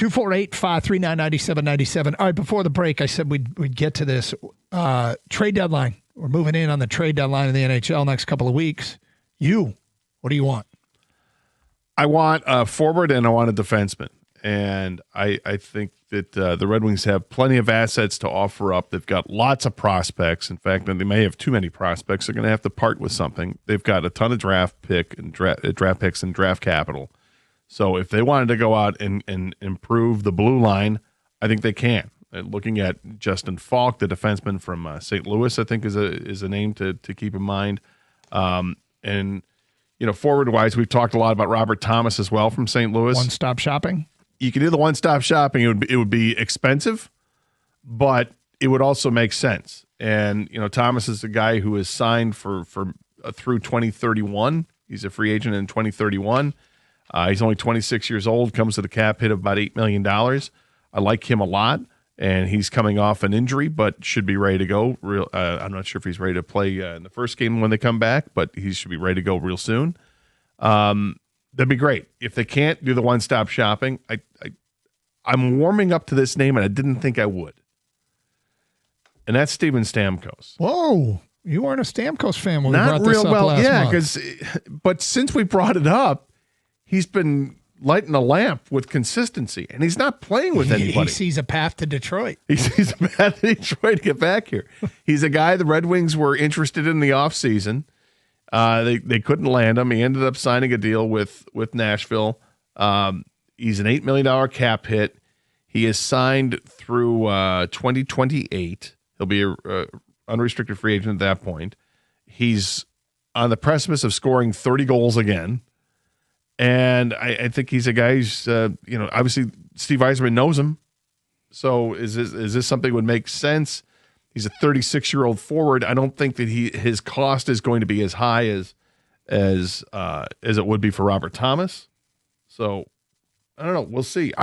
248-539-9797. All right, before the break, I said we'd get to this. Trade deadline. We're moving in on the trade deadline in the NHL next couple of weeks. What do you want? I want a forward and I want a defenseman. And I think that the Red Wings have plenty of assets to offer up. They've got lots of prospects. In fact, they may have too many prospects. They're going to have to part with something. They've got a ton of draft picks and draft capital. So if they wanted to go out and improve the blue line, I think they can. Looking at Justin Falk, the defenseman from St. Louis, I think is a name to keep in mind. And forward-wise, we've talked a lot about Robert Thomas as well from St. Louis. One-stop shopping? You can do the one-stop shopping. It would be expensive, but it would also make sense. And, Thomas is a guy who is signed for through 2031. He's a free agent in 2031. He's only 26 years old, comes with a cap hit of about $8 million. I like him a lot, and he's coming off an injury, but should be ready to go. I'm not sure if he's ready to play in the first game when they come back, but he should be ready to go real soon. That'd be great. If they can't do the one-stop shopping, I'm warming up to this name, and I didn't think I would. And that's Steven Stamkos. Whoa. You weren't a Stamkos fan when we brought this up last month. But since we brought it up, he's been lighting a lamp with consistency, and he's not playing with anybody. He sees a path to Detroit. He sees a path to Detroit to get back here. He's a guy the Red Wings were interested in the offseason. They couldn't land him. He ended up signing a deal with Nashville. He's an $8 million cap hit. He is signed through 2028. He'll be a unrestricted free agent at that point. He's on the precipice of scoring 30 goals again. And I think he's a guy who's, obviously Steve Yzerman knows him. So is this something that would make sense? He's a 36-year-old forward. I don't think that his cost is going to be as high as it would be for Robert Thomas. So I don't know. We'll see.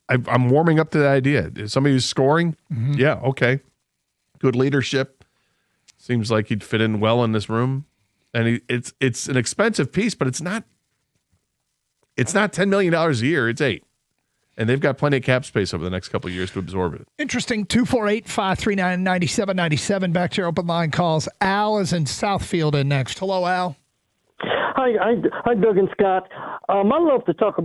I'm warming up to the idea. Somebody who's scoring, yeah, okay. Good leadership. Seems like he'd fit in well in this room. And it's an expensive piece, but it's not $10 million a year. It's $8 million. And they've got plenty of cap space over the next couple of years to absorb it. Interesting. 248-539-9797. Back to your open line calls. Al is in Southfield in next. Hello, Al. Hi, Doug and Scott. I want to talk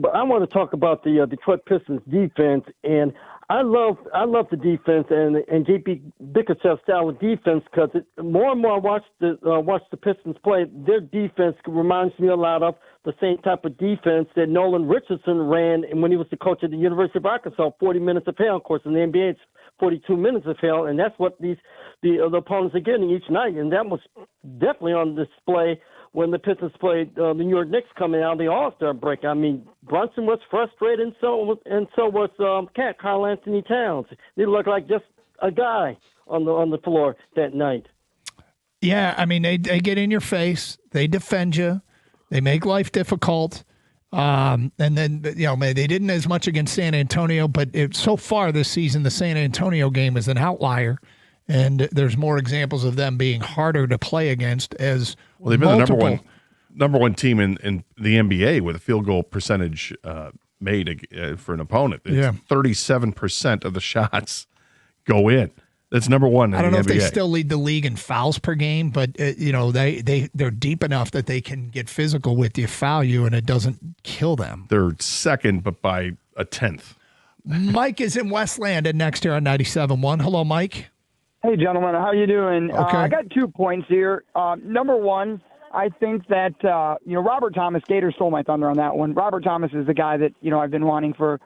about the Detroit Pistons defense, and I love the defense and JP Bickerstaff's style of defense because more and more I watch the Pistons play. Their defense reminds me a lot of the same type of defense that Nolan Richardson ran when he was the coach at the University of Arkansas. 40 minutes of hell, of course, in the NBA it's 42 minutes of hell, and that's what the opponents are getting each night, and that was definitely on display when the Pistons played the New York Knicks coming out of the All-Star break. I mean, Brunson was frustrated, and so was Karl Anthony Towns. They looked like just a guy on the floor that night. Yeah, I mean, they get in your face, they defend you, they make life difficult, and then they didn't as much against San Antonio, but so far this season, the San Antonio game is an outlier. And there's more examples of them being harder to play against as they've been the number one team in the NBA with a field goal percentage made for an opponent. It's 37% of the shots go in. That's number one in the NBA. I don't know if they still lead the league in fouls per game, but they're deep enough that they can get physical with you, foul you, and it doesn't kill them. They're second, but by a tenth. Mike is in Westland and next here on 97.1. Hello, Mike. Hey, gentlemen, how you doing? Okay. I got 2 points here. Number one, I think that, Robert Thomas, Gator stole my thunder on that one. Robert Thomas is the guy that, I've been wanting for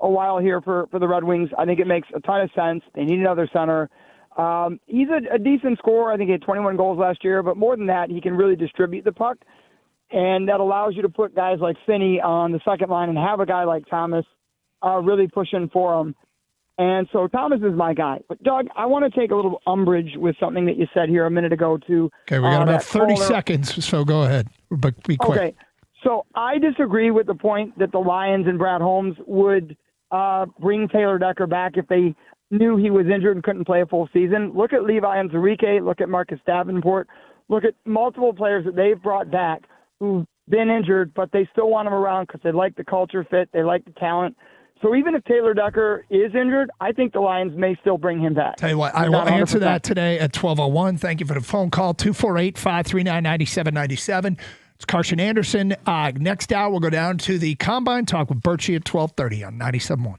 a while here for the Red Wings. I think it makes a ton of sense. They need another center. He's a decent scorer. I think he had 21 goals last year, but more than that, he can really distribute the puck. And that allows you to put guys like Finney on the second line and have a guy like Thomas really pushing for him. And so Thomas is my guy. But, Doug, I want to take a little umbrage with something that you said here a minute ago, too. Okay, we got about 30 seconds, so go ahead. But be quick. Okay, so I disagree with the point that the Lions and Brad Holmes would bring Taylor Decker back if they knew he was injured and couldn't play a full season. Look at Levi Anzarike. Look at Marcus Davenport. Look at multiple players that they've brought back who've been injured, but they still want them around because they like the culture fit. They like the talent. So even if Taylor Decker is injured, I think the Lions may still bring him back. Tell you what, I will answer that today at 12:01. Thank you for the phone call, 248-539-9797. It's Karsch and Anderson. Next hour, we'll go down to the Combine, talk with Birchie at 12:30 on 97.1.